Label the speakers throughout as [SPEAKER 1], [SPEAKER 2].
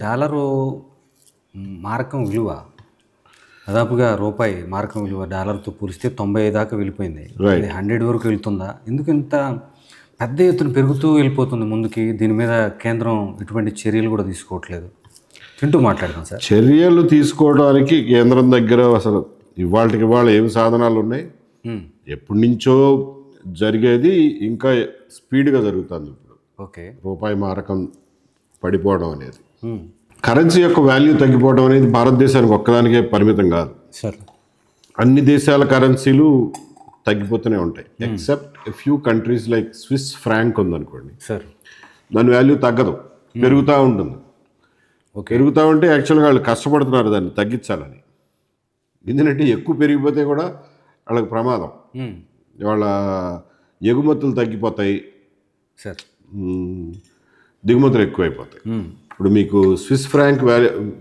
[SPEAKER 1] Dollar మారకం విలువ దాదాపుగా రూపాయి మారకం విలువ డాలర్తో పోలిస్తే 95 దాకా వెళ్ళిపోయింది.
[SPEAKER 2] Right.
[SPEAKER 1] ఇది 100 వరకు వెళ్తుందా? ఎందుకు ఇంత పెద్ద ఎత్తున పెరుగుతూ వెళ్ళిపోతుంది ముందుకి? దీని మీద కేంద్రం ఎటువంటి చర్యలు కూడా తీసుకోవట్లేదు. తింటూ మాట్లాడదాం సార్.
[SPEAKER 2] చర్యలు తీసుకోవడానికి కేంద్రం దగ్గర అసలు ఇవాళకి ఇవాళ ఏం సాధనాలు ఉన్నాయి? ఎప్పటి నుంచో జరిగేది ఇంకా స్పీడ్గా జరుగుతుంది ఇప్పుడు.
[SPEAKER 1] ఓకే.
[SPEAKER 2] రూపాయి మారకం పడిపోవడం అనేది, కరెన్సీ యొక్క వాల్యూ తగ్గిపోవడం అనేది భారతదేశానికి ఒక్కదానికే పరిమితం కాదు.
[SPEAKER 1] సార్,
[SPEAKER 2] అన్ని దేశాల కరెన్సీలు తగ్గిపోతూనే ఉంటాయి except few countries like Swiss franc ఉందనుకోండి
[SPEAKER 1] సార్,
[SPEAKER 2] దాని వాల్యూ తగ్గదు, పెరుగుతూ ఉంటుంది. పెరుగుతూ ఉంటే యాక్చువల్గా వాళ్ళు కష్టపడుతున్నారు దాన్ని తగ్గించాలని. ఎందుకంటే ఎక్కువ పెరిగిపోతే కూడా వాళ్ళకి ప్రమాదం. వాళ్ళ ఎగుమతులు తగ్గిపోతాయి
[SPEAKER 1] సార్,
[SPEAKER 2] దిగుమతులు ఎక్కువైపోతాయి. ఇప్పుడు మీకు స్విస్ ఫ్రాంక్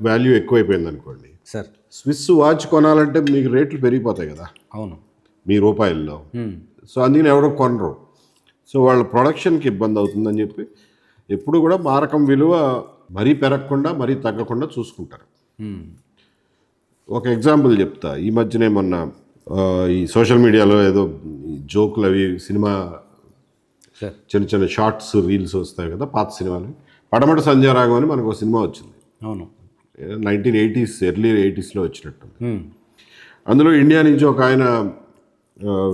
[SPEAKER 2] వాల్యూ ఎక్కువైపోయింది అనుకోండి
[SPEAKER 1] సార్,
[SPEAKER 2] స్విస్ వాచ్ కొనాలంటే మీకు రేట్లు పెరిగిపోతాయి కదా.
[SPEAKER 1] అవును,
[SPEAKER 2] మీ రూపాయల్లో. సో అందుకని ఎవరో కొనరు. సో వాళ్ళ ప్రొడక్షన్కి ఇబ్బంది అవుతుందని చెప్పి ఎప్పుడు కూడా మారకం విలువ మరీ పెరగకుండా మరీ తగ్గకుండా చూసుకుంటారు. ఒక ఎగ్జాంపుల్ చెప్తా. ఈ మధ్యనే మొన్న ఈ సోషల్ మీడియాలో ఏదో జోకులు అవి సినిమా చిన్న చిన్న షార్ట్స్ రీల్స్ వస్తాయి కదా పాత సినిమాలు. పడమట సంధ్యారాగం అని మనకు ఒక సినిమా వచ్చింది.
[SPEAKER 1] అవును,
[SPEAKER 2] 1980s ఎర్లీ 80sలో వచ్చినట్టు. అందులో ఇండియా నుంచి ఒక ఆయన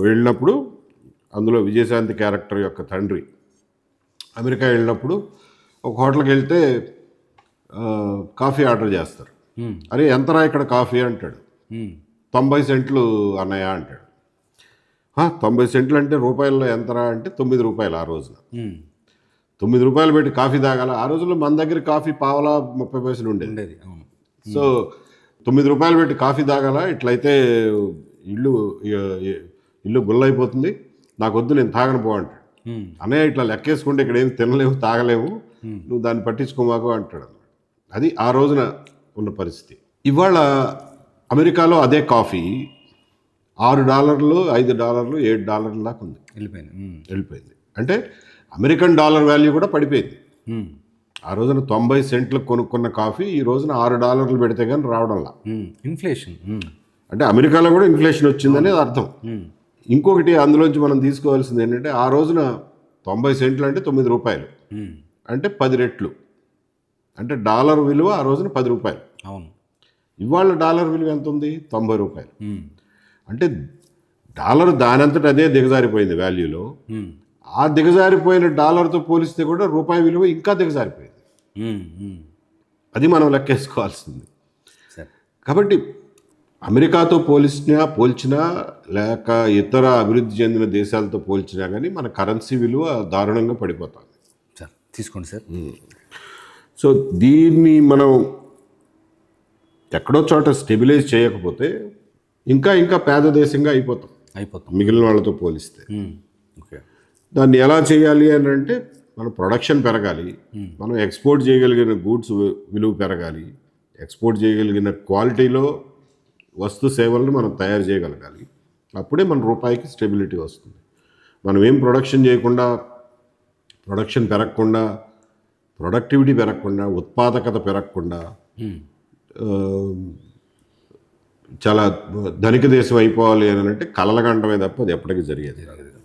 [SPEAKER 2] వెళ్ళినప్పుడు, అందులో విజయశాంతి క్యారెక్టర్ యొక్క తండ్రి అమెరికా వెళ్ళినప్పుడు ఒక హోటల్కి వెళ్తే కాఫీ ఆర్డర్ చేస్తారు. అరే ఎంతరా ఇక్కడ కాఫీ అంటాడు. 90 సెంట్లు అన్నయ్య అంటాడు. 90 సెంట్లు అంటే రూపాయల్లో ఎంతరా అంటే 9 రూపాయలు. ఆ రోజున 9 రూపాయలు పెట్టి కాఫీ తాగాల. ఆ రోజుల్లో మన దగ్గర కాఫీ పావలా 30 పైసలు ఉండేది. సో 9 రూపాయలు పెట్టి కాఫీ తాగాల, ఇట్లయితే ఇల్లు గుల్లైపోతుంది, నాకు వద్దు, నేను తాగను పో అంటాడు. అన్నయ్య ఇట్లా లెక్కేసుకుంటే ఇక్కడ ఏం తినలేవు తాగలేము, నువ్వు దాన్ని పట్టించుకోమాకు అంటాడు. అది ఆ రోజున ఉన్న పరిస్థితి. ఇవాళ అమెరికాలో అదే కాఫీ $6, $5, $7 దాకా ఉంది, వెళ్ళిపోయింది. అంటే అమెరికన్ డాలర్ వాల్యూ కూడా పడిపోయింది. ఆ రోజున 90 సెంట్లకు కొనుక్కున్న కాఫీ ఈ రోజున $6 పెడితే కానీ రావడంలా.
[SPEAKER 1] ఇన్ఫ్లేషన్
[SPEAKER 2] అంటే అమెరికాలో కూడా ఇన్ఫ్లేషన్ వచ్చిందనేది అర్థం. ఇంకొకటి అందులోంచి మనం తీసుకోవాల్సింది ఏంటంటే, ఆ రోజున 90 సెంట్లు అంటే 9 రూపాయలు, అంటే 10 రెట్లు. అంటే డాలర్ విలువ ఆ రోజున 10 రూపాయలు.
[SPEAKER 1] అవును.
[SPEAKER 2] ఇవాళ డాలర్ విలువ ఎంత ఉంది? 90 రూపాయలు. అంటే డాలర్ దానంతట అదే దిగజారిపోయింది వాల్యూలో. ఆ దిగజారిపోయిన డాలర్తో పోలిస్తే కూడా రూపాయి విలువ ఇంకా దిగజారిపోయింది. అది మనం లెక్కేసుకోవాల్సింది. కాబట్టి అమెరికాతో పోల్చినా లేక ఇతర అభివృద్ధి చెందిన దేశాలతో పోల్చినా కానీ మన కరెన్సీ విలువ దారుణంగా పడిపోతుంది.
[SPEAKER 1] సార్ తీసుకోండి సార్.
[SPEAKER 2] సో దీన్ని మనం ఎక్కడో చోట స్టెబిలైజ్ చేయకపోతే ఇంకా పేద దేశంగా అయిపోతాం మిగిలిన వాళ్ళతో పోలిస్తే.
[SPEAKER 1] ఓకే.
[SPEAKER 2] దాన్ని ఎలా చేయాలి అని అంటే, మన ప్రొడక్షన్ పెరగాలి, మనం ఎక్స్పోర్ట్ చేయగలిగిన గూడ్స్ విలువ పెరగాలి, ఎక్స్పోర్ట్ చేయగలిగిన క్వాలిటీలో వస్తు సేవలను మనం తయారు చేయగలగాలి. అప్పుడే మన రూపాయికి స్టెబిలిటీ వస్తుంది. మనం ఏం ప్రొడక్షన్ చేయకుండా, ప్రొడక్షన్ పెరగకుండా, ప్రొడక్టివిటీ పెరగకుండా, ఉత్పాదకత పెరగకుండా చాలా ధనిక దేశం అయిపోవాలి అని అంటే కలలుగంటమే తప్ప అది ఎప్పటికీ జరిగేది.